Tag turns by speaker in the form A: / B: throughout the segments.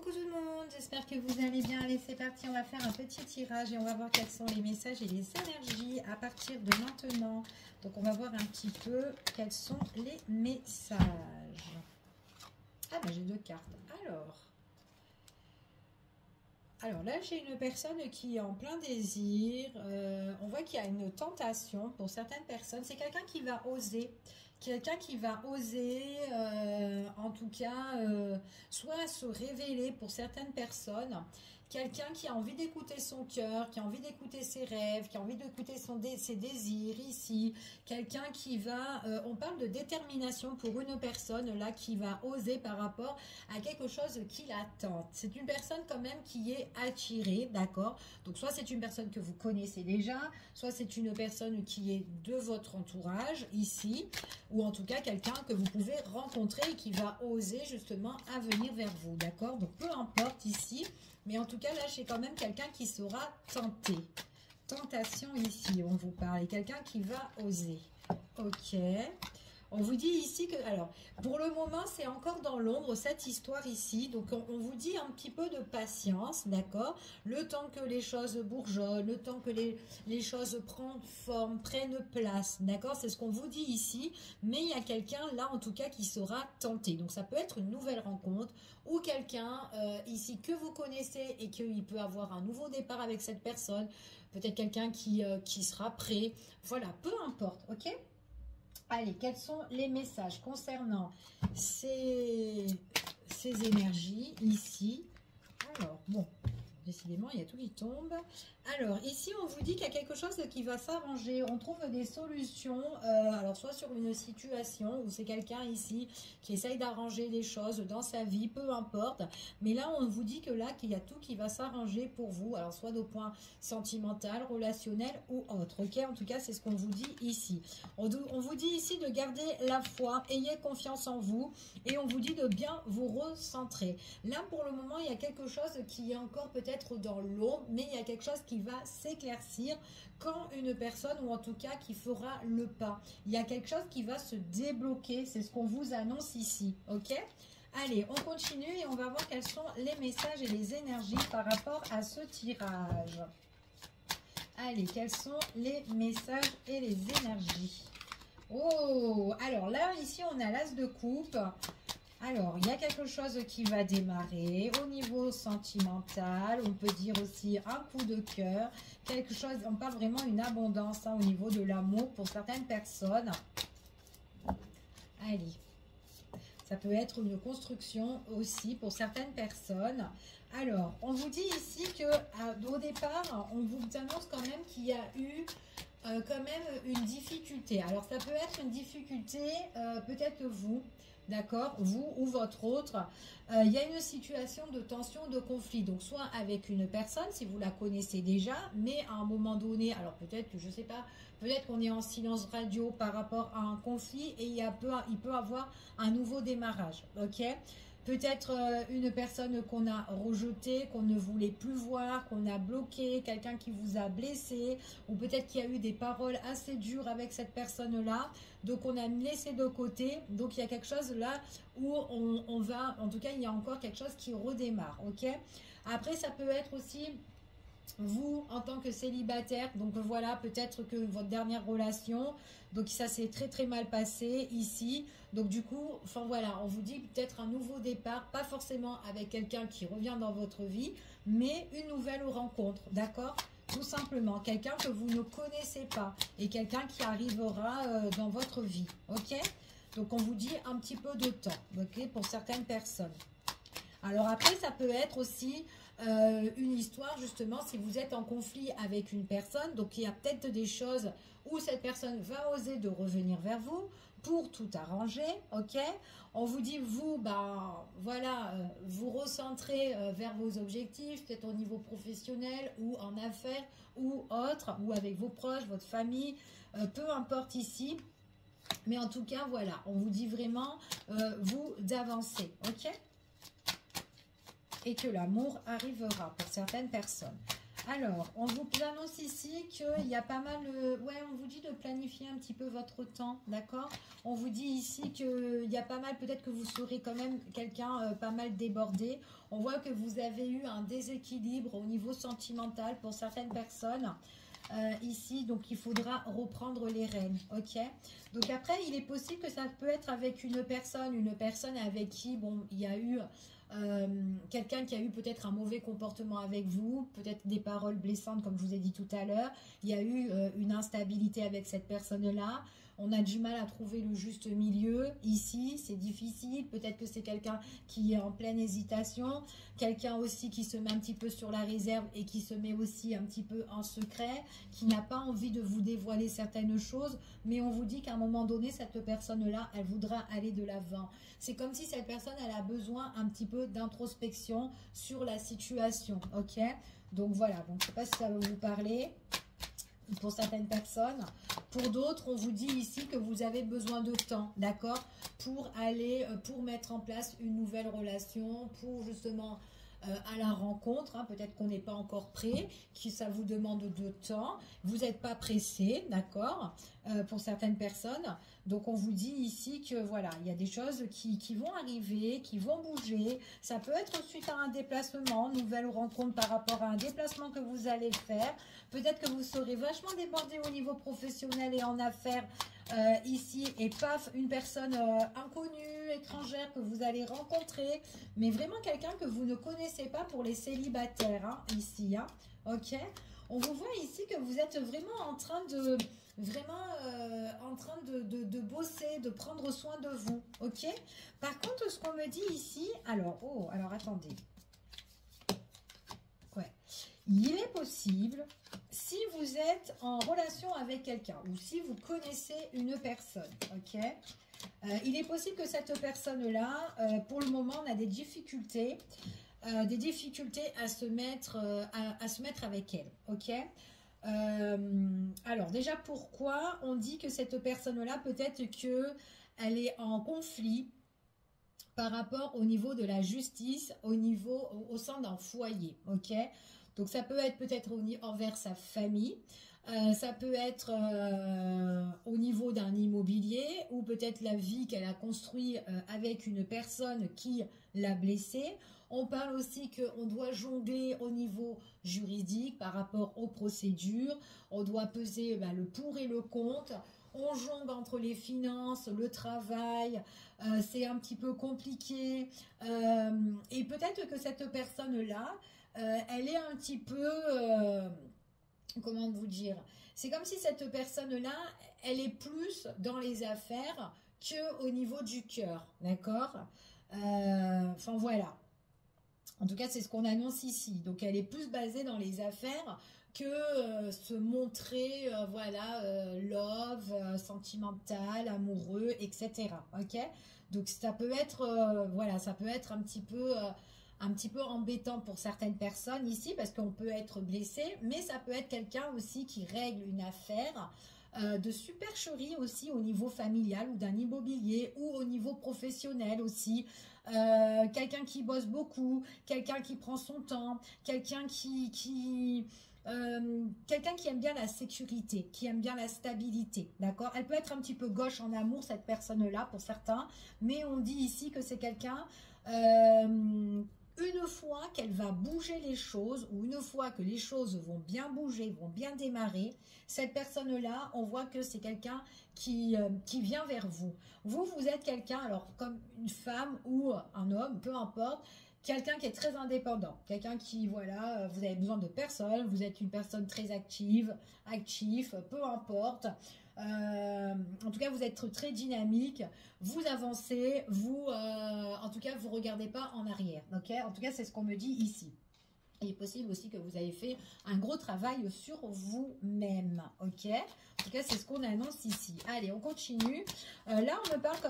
A: coucou tout le monde, j'espère que vous allez bien. Allez, c'est parti, on va faire un petit tirage et on va voir quels sont les messages et les énergies à partir de maintenant. Donc, on va voir un petit peu quels sont les messages. Ah, ben j'ai deux cartes. Alors là, j'ai une personne qui est en plein désir. On voit qu'il y a une tentation pour certaines personnes. C'est quelqu'un qui va oser. Quelqu'un qui va oser, en tout cas, soit se révéler pour certaines personnes. Quelqu'un qui a envie d'écouter son cœur, qui a envie d'écouter ses rêves, qui a envie d'écouter ses désirs ici. Quelqu'un qui va, on parle de détermination pour une personne là qui va oser par rapport à quelque chose qui la tente. C'est une personne quand même qui est attirée, d'accord? Donc soit c'est une personne que vous connaissez déjà, soit c'est une personne qui est de votre entourage ici, ou en tout cas quelqu'un que vous pouvez rencontrer et qui va oser justement à venir vers vous, d'accord? Donc peu importe ici. Mais en tout cas, là, j'ai quand même quelqu'un qui sera tenté. Tentation ici, on vous parle. Et quelqu'un qui va oser. Ok. On vous dit ici que... Alors, pour le moment, c'est encore dans l'ombre, cette histoire ici. Donc, on vous dit un petit peu de patience, d'accord? Le temps que les choses bourgeonnent, le temps que les choses prennent forme, prennent place, d'accord? C'est ce qu'on vous dit ici. Mais il y a quelqu'un, là, en tout cas, qui sera tenté. Donc, ça peut être une nouvelle rencontre ou quelqu'un ici que vous connaissez et qu'il peut avoir un nouveau départ avec cette personne. Peut-être quelqu'un qui sera prêt. Voilà, peu importe, ok? Allez, quels sont les messages concernant ces énergies ici? Alors, bon, décidément, il y a tout qui tombe. Alors, ici, on vous dit qu'il y a quelque chose qui va s'arranger. On trouve des solutions, alors soit sur une situation où c'est quelqu'un ici qui essaye d'arranger les choses dans sa vie, peu importe. Mais là, on vous dit que là, qu'il y a tout qui va s'arranger pour vous. Alors, soit de point sentimental, relationnel ou autre. Ok, en tout cas, c'est ce qu'on vous dit ici. On vous dit ici de garder la foi, ayez confiance en vous. Et on vous dit de bien vous recentrer. Là, pour le moment, il y a quelque chose qui est encore peut-être dans l'ombre, mais il y a quelque chose qui va s'éclaircir quand une personne, ou en tout cas qui fera le pas. Il y a quelque chose qui va se débloquer, c'est ce qu'on vous annonce ici, ok? Allez, on continue et on va voir quels sont les messages et les énergies par rapport à ce tirage. Allez, quels sont les messages et les énergies? Oh, alors là, ici, on a l'as de coupe. Alors, il y a quelque chose qui va démarrer au niveau sentimental. On peut dire aussi un coup de cœur. Quelque chose, on parle vraiment une abondance au niveau de l'amour pour certaines personnes. Allez. Ça peut être une construction aussi pour certaines personnes. Alors, on vous dit ici qu'au départ, on vous annonce quand même qu'il y a eu quand même une difficulté. Alors, ça peut être une difficulté, peut-être vous, d'accord, vous ou votre autre. Il y a une situation de tension, de conflit. Donc, soit avec une personne, si vous la connaissez déjà, mais à un moment donné, alors peut-être que, je ne sais pas, peut-être qu'on est en silence radio par rapport à un conflit et il peut avoir un nouveau démarrage, ok? Peut-être une personne qu'on a rejetée, qu'on ne voulait plus voir, qu'on a bloqué, quelqu'un qui vous a blessé, ou peut-être qu'il y a eu des paroles assez dures avec cette personne-là, donc on a laissé de côté. Donc il y a quelque chose là où on va, en tout cas il y a encore quelque chose qui redémarre, ok? Après ça peut être aussi... vous, en tant que célibataire, donc voilà, peut-être que votre dernière relation, donc ça s'est très très mal passé ici. Donc du coup, enfin voilà, on vous dit peut-être un nouveau départ, pas forcément avec quelqu'un qui revient dans votre vie, mais une nouvelle rencontre, d'accord? Tout simplement, quelqu'un que vous ne connaissez pas et quelqu'un qui arrivera dans votre vie, ok? Donc on vous dit un petit peu de temps, ok, pour certaines personnes. Alors après, ça peut être aussi une histoire, justement, si vous êtes en conflit avec une personne, donc il y a peut-être des choses où cette personne va oser de revenir vers vous pour tout arranger, ok? On vous dit, vous, ben, voilà, vous recentrez vers vos objectifs, peut-être au niveau professionnel ou en affaires ou autre, ou avec vos proches, votre famille, peu importe ici. Mais en tout cas, voilà, on vous dit vraiment, vous, d'avancer, ok? Et que l'amour arrivera pour certaines personnes. Alors, on vous annonce ici qu'il y a pas mal... ouais, on vous dit de planifier un petit peu votre temps, d'accord? On vous dit ici qu'il y a pas mal... Peut-être que vous serez quand même quelqu'un pas mal débordé. On voit que vous avez eu un déséquilibre au niveau sentimental pour certaines personnes. Ici, donc il faudra reprendre les rênes, ok? Donc après, il est possible que ça peut être avec une personne avec qui, bon, il y a eu quelqu'un qui a eu peut-être un mauvais comportement avec vous, peut-être des paroles blessantes comme je vous ai dit tout à l'heure, il y a eu une instabilité avec cette personne-là, on a du mal à trouver le juste milieu, ici c'est difficile, peut-être que c'est quelqu'un qui est en pleine hésitation, quelqu'un aussi qui se met un petit peu sur la réserve et qui se met aussi un petit peu en secret, qui n'a pas envie de vous dévoiler certaines choses, mais on vous dit qu'à un moment donné, cette personne-là, elle voudra aller de l'avant. C'est comme si cette personne, elle a besoin un petit peu d'introspection sur la situation, ok? Donc voilà, donc, je ne sais pas si ça va vous parler pour certaines personnes. Pour d'autres, on vous dit ici que vous avez besoin de temps, d'accord? Pour aller, pour mettre en place une nouvelle relation, pour justement à la rencontre, hein, peut-être qu'on n'est pas encore prêt, que ça vous demande de temps, vous n'êtes pas pressé, d'accord, pour certaines personnes. Donc on vous dit ici que voilà, il y a des choses qui vont arriver, qui vont bouger. Ça peut être suite à un déplacement, nouvelle rencontre par rapport à un déplacement que vous allez faire. Peut-être que vous serez vachement débordé au niveau professionnel et en affaires ici, et paf, une personne inconnue, étrangère que vous allez rencontrer, mais vraiment quelqu'un que vous ne connaissez pas pour les célibataires, hein, ici, hein, ok? On vous voit ici que vous êtes vraiment en train de bosser, de prendre soin de vous, ok? Par contre, ce qu'on me dit ici, alors attendez. Ouais. Il est possible, si vous êtes en relation avec quelqu'un ou si vous connaissez une personne, ok? Il est possible que cette personne-là, pour le moment, on a des difficultés à se mettre avec elle, ok? Alors déjà, pourquoi on dit que cette personne-là, peut-être qu'elle est en conflit par rapport au niveau de la justice, au sein d'un foyer, ok? Donc ça peut être peut-être envers sa famille, ça peut être au niveau d'un immobilier ou peut-être la vie qu'elle a construit avec une personne qui l'a blessée. On parle aussi qu'on doit jongler au niveau juridique par rapport aux procédures. On doit peser le pour et le contre. On jongle entre les finances, le travail, c'est un petit peu compliqué. Et peut-être que cette personne-là, elle est un petit peu... comment vous dire? C'est comme si cette personne-là, elle est plus dans les affaires qu'au niveau du cœur, d'accord? Enfin voilà. En tout cas, c'est ce qu'on annonce ici. Donc, elle est plus basée dans les affaires que se montrer, love, sentimental, amoureux, etc. Ok? Donc, ça peut être, ça peut être un petit peu embêtant pour certaines personnes ici parce qu'on peut être blessé, mais ça peut être quelqu'un aussi qui règle une affaire de supercherie aussi au niveau familial ou d'un immobilier ou au niveau professionnel aussi. Quelqu'un qui bosse beaucoup, quelqu'un qui prend son temps, quelqu'un quelqu'un qui aime bien la sécurité, qui aime bien la stabilité, d'accord? Elle peut être un petit peu gauche en amour, cette personne-là, pour certains, mais on dit ici que c'est quelqu'un... une fois qu'elle va bouger les choses, ou une fois que les choses vont bien bouger, vont bien démarrer, cette personne-là, on voit que c'est quelqu'un qui vient vers vous. Vous êtes quelqu'un, alors comme une femme ou un homme, peu importe, quelqu'un qui est très indépendant, quelqu'un qui, voilà, vous avez besoin de personne, vous êtes une personne très active, peu importe. En tout cas, vous êtes très dynamique, vous avancez, en tout cas, vous ne regardez pas en arrière. Ok? En tout cas, c'est ce qu'on me dit ici. Il est possible aussi que vous avez fait un gros travail sur vous-même. Ok? En tout cas, c'est ce qu'on annonce ici. Allez, on continue. Là, on me parle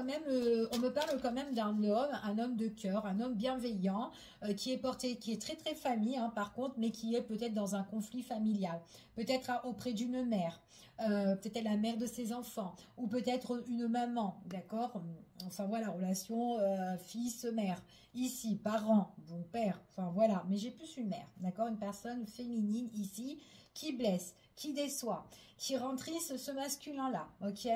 A: quand même d'un homme, un homme de cœur, un homme bienveillant, qui est très très famille, hein, par contre, mais qui est peut-être dans un conflit familial. Peut-être auprès d'une mère, peut-être la mère de ses enfants, ou peut-être une maman, d'accord? enfin voilà, relation fils-mère. Ici, parents, donc père, enfin voilà. Mais j'ai plus une mère, d'accord? Une personne féminine ici qui blesse, qui déçoit, qui rentrisse ce masculin-là, ok?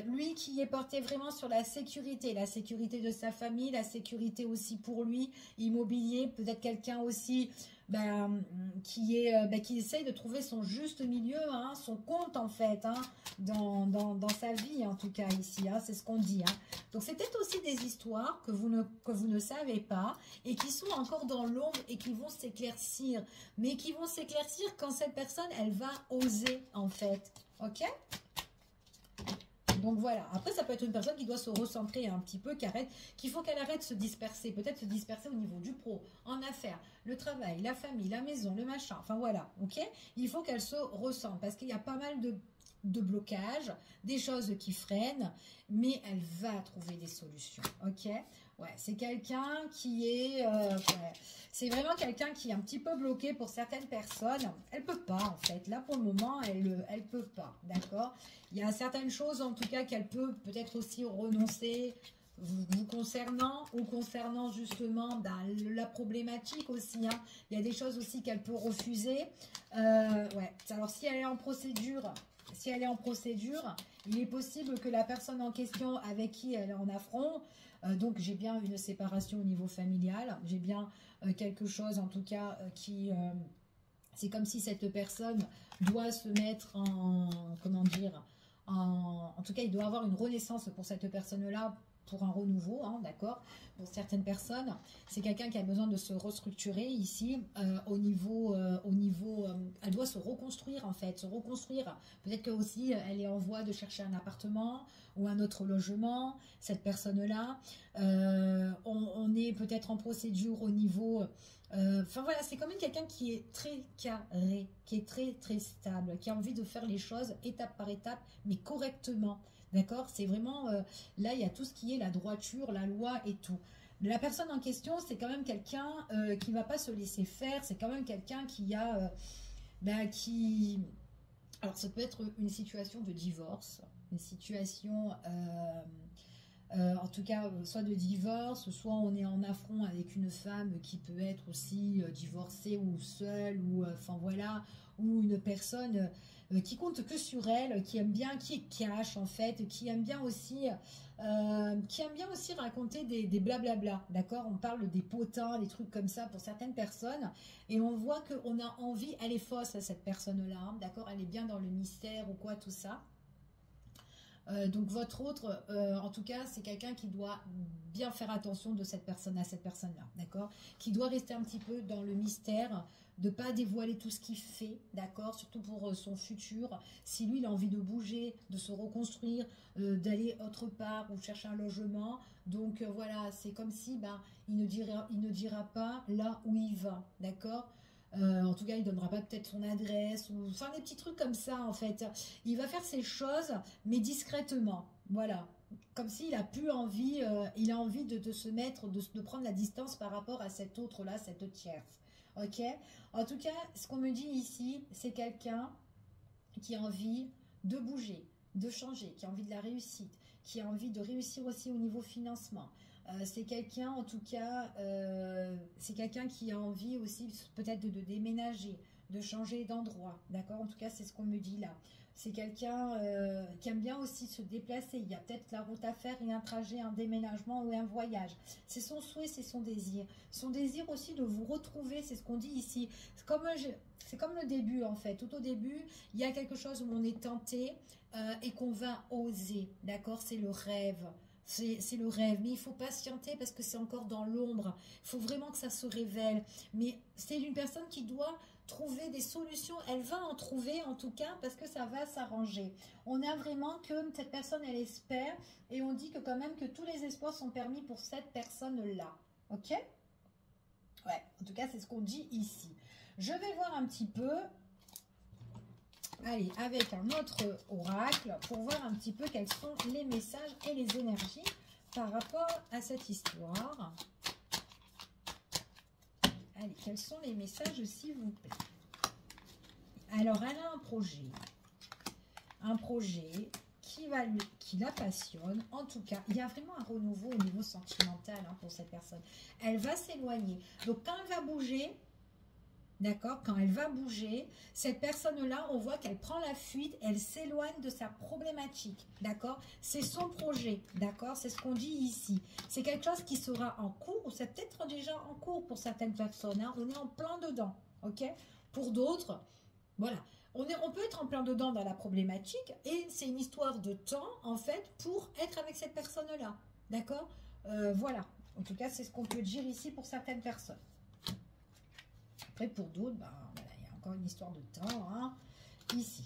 A: Lui qui est porté vraiment sur la sécurité de sa famille, la sécurité aussi pour lui, immobilier, peut-être quelqu'un aussi qui essaye de trouver son juste milieu, hein, son compte en fait, hein, dans sa vie en tout cas ici, hein, c'est ce qu'on dit. Hein. Donc c'est peut-être aussi des histoires que vous ne savez pas et qui sont encore dans l'ombre et qui vont s'éclaircir, mais qui vont s'éclaircir quand cette personne, elle va oser en fait, ok? Donc voilà, après ça peut être une personne qui doit se recentrer un petit peu, qu'il faut qu'elle arrête de se disperser, peut-être se disperser au niveau du pro, en affaires, le travail, la famille, la maison, le machin, enfin voilà, ok? Il faut qu'elle se recentre parce qu'il y a pas mal de blocages, des choses qui freinent, mais elle va trouver des solutions, ok? Ouais, c'est quelqu'un qui est... ouais, c'est vraiment quelqu'un qui est un petit peu bloqué pour certaines personnes. Elle peut pas, en fait. Là, pour le moment, elle peut pas, d'accord? Il y a certaines choses, en tout cas, qu'elle peut peut-être aussi renoncer vous concernant ou concernant justement la problématique aussi. Hein. Il y a des choses aussi qu'elle peut refuser. Ouais. Alors, si elle est en procédure... Si elle est en procédure, il est possible que la personne en question avec qui elle est en affront, donc j'ai bien une séparation au niveau familial, j'ai bien quelque chose en tout cas qui... c'est comme si cette personne doit se mettre en... Comment dire en tout cas, il doit avoir une renaissance pour cette personne-là, pour un renouveau, hein, d'accord? Pour certaines personnes, c'est quelqu'un qui a besoin de se restructurer ici elle doit se reconstruire en fait, se reconstruire. Peut-être que aussi elle est en voie de chercher un appartement ou un autre logement. Cette personne-là, on est peut-être en procédure au niveau. Enfin voilà, c'est quand même quelqu'un qui est très carré, qui est très très stable, qui a envie de faire les choses étape par étape, mais correctement. D'accord? C'est vraiment, là, il y a tout ce qui est la droiture, la loi et tout. La personne en question, c'est quand même quelqu'un qui ne va pas se laisser faire. C'est quand même quelqu'un qui a... Alors, ça peut être une situation de divorce, une situation... en tout cas, soit de divorce, soit on est en affront avec une femme qui peut être aussi divorcée ou seule, ou enfin voilà, ou une personne qui compte que sur elle, qui aime bien, qui est cash en fait, qui aime bien aussi raconter des blablabla, d'accord? On parle des potins, des trucs comme ça pour certaines personnes, et on voit qu'on a envie, elle est fausse à cette personne-là, hein, d'accord? Elle est bien dans le mystère ou quoi, tout ça. Donc votre autre, en tout cas, c'est quelqu'un qui doit bien faire attention de cette personne à cette personne-là, d'accord? Qui doit rester un petit peu dans le mystère, de ne pas dévoiler tout ce qu'il fait, d'accord? Surtout pour son futur. Si lui, il a envie de bouger, de se reconstruire, d'aller autre part ou chercher un logement. Donc voilà, c'est comme si il ne dira pas là où il va, d'accord? En tout cas, il ne donnera pas peut-être son adresse, ou enfin des petits trucs comme ça en fait. Il va faire ces choses, mais discrètement. Voilà. Comme s'il a plus envie, il a envie de se mettre, de prendre la distance par rapport à cette autre-là, cette tierce. Ok? En tout cas, ce qu'on me dit ici, c'est quelqu'un qui a envie de bouger, de changer, qui a envie de la réussite, qui a envie de réussir aussi au niveau financement. C'est quelqu'un, en tout cas, c'est quelqu'un qui a envie aussi peut-être de déménager, de changer d'endroit, d'accord? En tout cas, c'est ce qu'on me dit là. C'est quelqu'un qui aime bien aussi se déplacer. Il y a peut-être la route à faire et un trajet, un déménagement ou un voyage. C'est son souhait, c'est son désir. Son désir aussi de vous retrouver, c'est ce qu'on dit ici. C'est comme le début en fait. Tout au début, il y a quelque chose où on est tenté et qu'on va oser, d'accord? C'est le rêve. C'est le rêve, mais il faut patienter parce que c'est encore dans l'ombre. Il faut vraiment que ça se révèle. Mais c'est une personne qui doit trouver des solutions. Elle va en trouver en tout cas parce que ça va s'arranger. On a vraiment que cette personne, elle espère et on dit que quand même que tous les espoirs sont permis pour cette personne-là. Ok? Ouais, en tout cas, c'est ce qu'on dit ici. Je vais voir un petit peu... Allez, avec un autre oracle pour voir un petit peu quels sont les messages et les énergies par rapport à cette histoire. Allez, quels sont les messages s'il vous plaît? Alors, elle a un projet qui la passionne. En tout cas, il y a vraiment un renouveau au niveau sentimental hein, pour cette personne. Elle va s'éloigner. Donc, quand elle va bouger, d'accord, quand elle va bouger, cette personne-là, on voit qu'elle prend la fuite, elle s'éloigne de sa problématique, d'accord? C'est son projet, d'accord? C'est ce qu'on dit ici. C'est quelque chose qui sera en cours, ou c'est peut-être déjà en cours pour certaines personnes, hein. On est en plein dedans, ok? Pour d'autres, voilà. On peut être en plein dedans dans la problématique, et c'est une histoire de temps, en fait, pour être avec cette personne-là, d'accord? Voilà. En tout cas, c'est ce qu'on peut dire ici pour certaines personnes. Après, pour d'autres, ben, voilà, il y a encore une histoire de temps, hein, ici.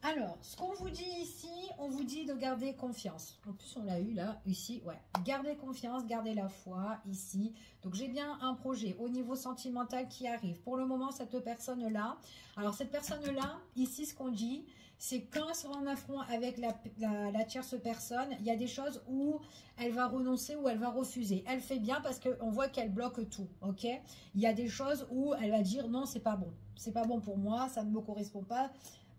A: Alors, ce qu'on vous dit ici, on vous dit de garder confiance. En plus, on l'a eu là, ici, ouais. Gardez confiance, gardez la foi, ici. Donc, j'ai bien un projet au niveau sentimental qui arrive. Pour le moment, cette personne-là, alors cette personne-là, ici, ce qu'on dit, c'est quand elle sera en affront avec la tierce personne, il y a des choses où elle va renoncer ou elle va refuser. Elle fait bien parce qu'on voit qu'elle bloque tout, ok? Il y a des choses où elle va dire non, c'est pas bon. C'est pas bon pour moi, ça ne me correspond pas.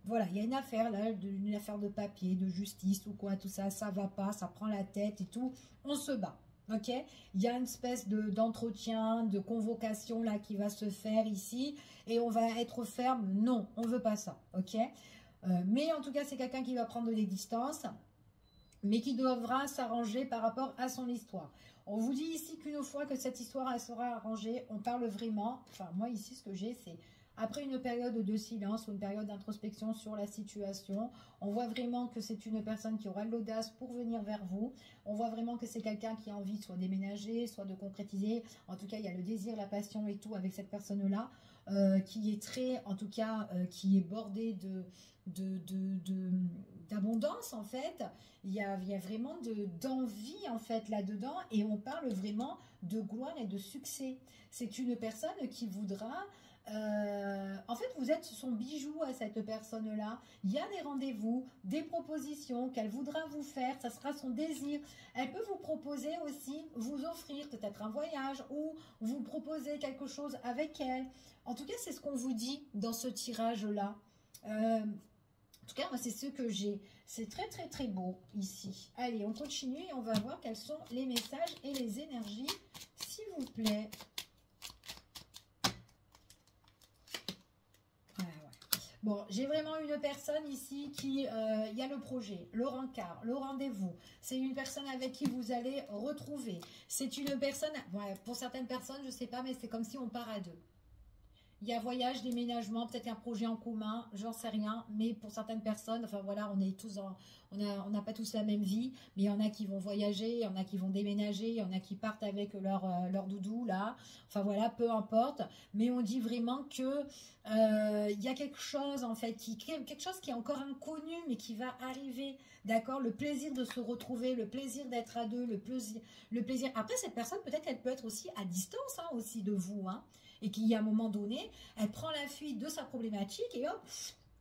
A: Voilà, il y a une affaire là, une affaire de papier, de justice ou quoi, tout ça, ça va pas, ça prend la tête et tout. On se bat. Ok, il y a une espèce d'entretien, de convocation là qui va se faire ici et on va être ferme. Non, on veut pas ça. Ok, mais en tout cas, c'est quelqu'un qui va prendre des distances, mais qui devra s'arranger par rapport à son histoire. On vous dit ici qu'une fois que cette histoire elle sera arrangée, on parle vraiment, enfin moi ici ce que j'ai c'est après une période de silence ou une période d'introspection sur la situation, on voit vraiment que c'est une personne qui aura l'audace pour venir vers vous. On voit vraiment que c'est quelqu'un qui a envie de soit déménager, soit de concrétiser. En tout cas, il y a le désir, la passion et tout avec cette personne-là qui est très, en tout cas, qui est bordé d'abondance en fait. Il y a vraiment d'envie en fait là-dedans et on parle vraiment de gloire et de succès. C'est une personne qui voudra en fait, vous êtes son bijou à cette personne-là. Il y a des rendez-vous, des propositions qu'elle voudra vous faire. Ça sera son désir. Elle peut vous proposer aussi, vous offrir peut-être un voyage ou vous proposer quelque chose avec elle. En tout cas, c'est ce qu'on vous dit dans ce tirage-là. En tout cas, moi, c'est ce que j'ai. C'est très, très, très beau ici. Allez, on continue et on va voir quels sont les messages et les énergies, s'il vous plaît. Bon, j'ai vraiment une personne ici qui, il y a le projet, le rencard, le rendez-vous. C'est une personne avec qui vous allez retrouver. C'est une personne, ouais, pour certaines personnes, je sais pas, mais c'est comme si on part à deux. Il y a voyage, déménagement, peut-être un projet en commun, j'en sais rien. Mais pour certaines personnes, enfin voilà, on est tous on n'a pas tous la même vie, mais il y en a qui vont voyager, il y en a qui vont déménager, il y en a qui partent avec leur doudou là. Enfin voilà, peu importe. Mais on dit vraiment que il y a quelque chose en fait, quelque chose qui est encore inconnu, mais qui va arriver. D'accord, le plaisir de se retrouver, le plaisir d'être à deux, le plaisir. Après cette personne, peut-être elle peut être aussi à distance hein, aussi de vous, hein. Et qu'à un moment donné, elle prend la fuite de sa problématique et hop,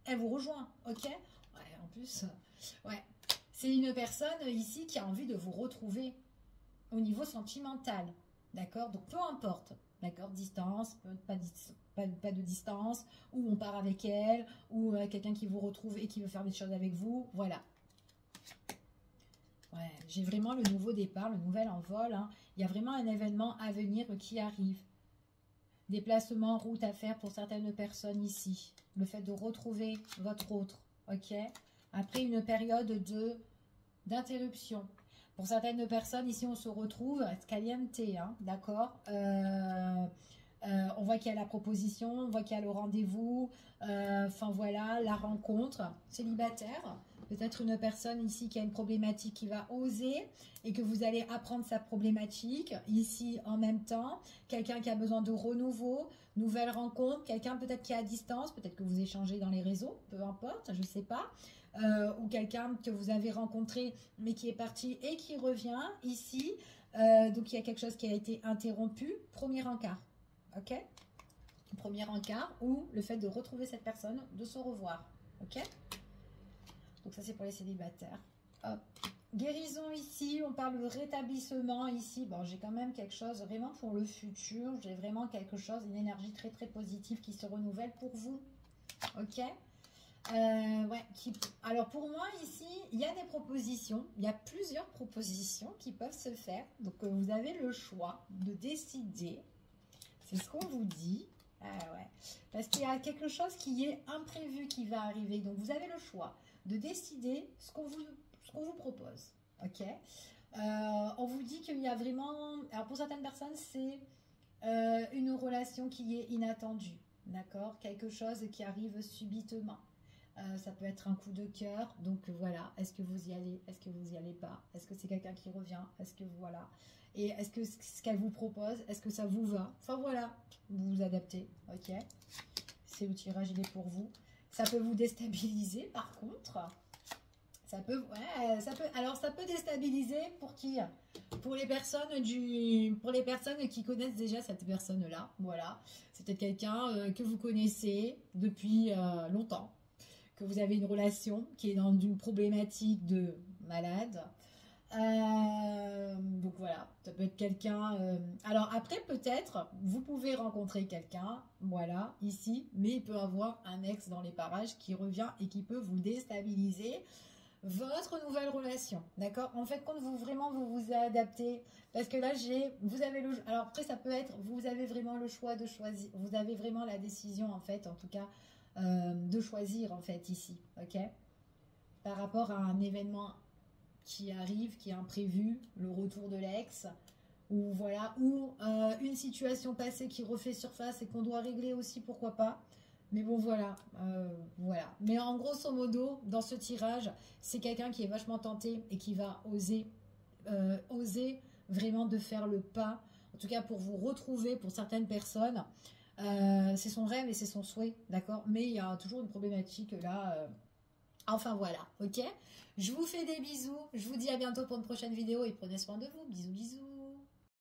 A: elle vous rejoint, ok? Ouais, en plus, ouais, c'est une personne ici qui a envie de vous retrouver au niveau sentimental, d'accord? Donc peu importe, d'accord? Distance, pas de distance, ou on part avec elle, ou quelqu'un qui vous retrouve et qui veut faire des choses avec vous, voilà. Ouais, j'ai vraiment le nouveau départ, le nouvel envol, hein. Il y a vraiment un événement à venir qui arrive. Déplacement, route à faire pour certaines personnes ici. Le fait de retrouver votre autre, ok? Après une période d'interruption. Pour certaines personnes, ici, on se retrouve, caliente, hein, d'accord? On voit qu'il y a la proposition, on voit qu'il y a le rendez-vous, enfin voilà, la rencontre, célibataire. Peut-être une personne ici qui a une problématique qui va oser et que vous allez apprendre sa problématique ici en même temps. Quelqu'un qui a besoin de renouveau, nouvelle rencontre, quelqu'un peut-être qui est à distance, peut-être que vous échangez dans les réseaux, peu importe, je ne sais pas. Ou quelqu'un que vous avez rencontré mais qui est parti et qui revient ici. Donc il y a quelque chose qui a été interrompu. Premier encart, ok? Premier encart ou le fait de retrouver cette personne, de se revoir, ok? Donc ça c'est pour les célibataires. Hop. Guérison ici, on parle de rétablissement ici. Bon, j'ai quand même quelque chose vraiment pour le futur. J'ai vraiment quelque chose, une énergie très très positive qui se renouvelle pour vous. Ok. Ouais, alors pour moi ici, il y a des propositions, il y a plusieurs propositions qui peuvent se faire. Donc vous avez le choix de décider, c'est ce qu'on vous dit. Ouais. Parce qu'il y a quelque chose qui est imprévu qui va arriver. Donc vous avez le choix de décider ce qu'on vous propose. Ok. On vous dit qu'il y a vraiment, alors pour certaines personnes c'est une relation qui est inattendue. D'accord, quelque chose qui arrive subitement. Ça peut être un coup de cœur. Donc voilà, est-ce que vous y allez? Est-ce que vous y allez pas? Est-ce que c'est quelqu'un qui revient? Est-ce que voilà? Et est-ce que ce qu'elle vous propose, est-ce que ça vous va? Enfin voilà, vous vous adaptez, ok? C'est le tirage, il est pour vous. Ça peut vous déstabiliser par contre. Ça peut, ouais, alors ça peut déstabiliser pour qui? Pour les personnes qui connaissent déjà cette personne-là. Voilà, c'est peut-être quelqu'un que vous connaissez depuis longtemps, que vous avez une relation qui est dans une problématique de malade. Donc voilà, ça peut être quelqu'un. Alors après, peut-être, vous pouvez rencontrer quelqu'un, voilà, ici, mais il peut avoir un ex dans les parages qui revient et qui peut vous déstabiliser votre nouvelle relation, d'accord? En fait, quand vous vous adaptez, parce que là, vous avez alors après, ça peut être, vous avez vraiment le choix de choisir, vous avez vraiment la décision, en fait, en tout cas, de choisir, en fait, ici, ok? Par rapport à un événement qui arrive, qui est imprévu, le retour de l'ex, ou voilà, ou une situation passée qui refait surface et qu'on doit régler aussi, pourquoi pas. Mais bon, voilà, voilà. Mais en grosso modo, dans ce tirage, c'est quelqu'un qui est vachement tenté et qui va oser vraiment de faire le pas. En tout cas, pour vous retrouver, pour certaines personnes, c'est son rêve et c'est son souhait, d'accord? Mais il y a toujours une problématique là. Enfin voilà, ok? Je vous fais des bisous. Je vous dis à bientôt pour une prochaine vidéo et prenez soin de vous. Bisous, bisous.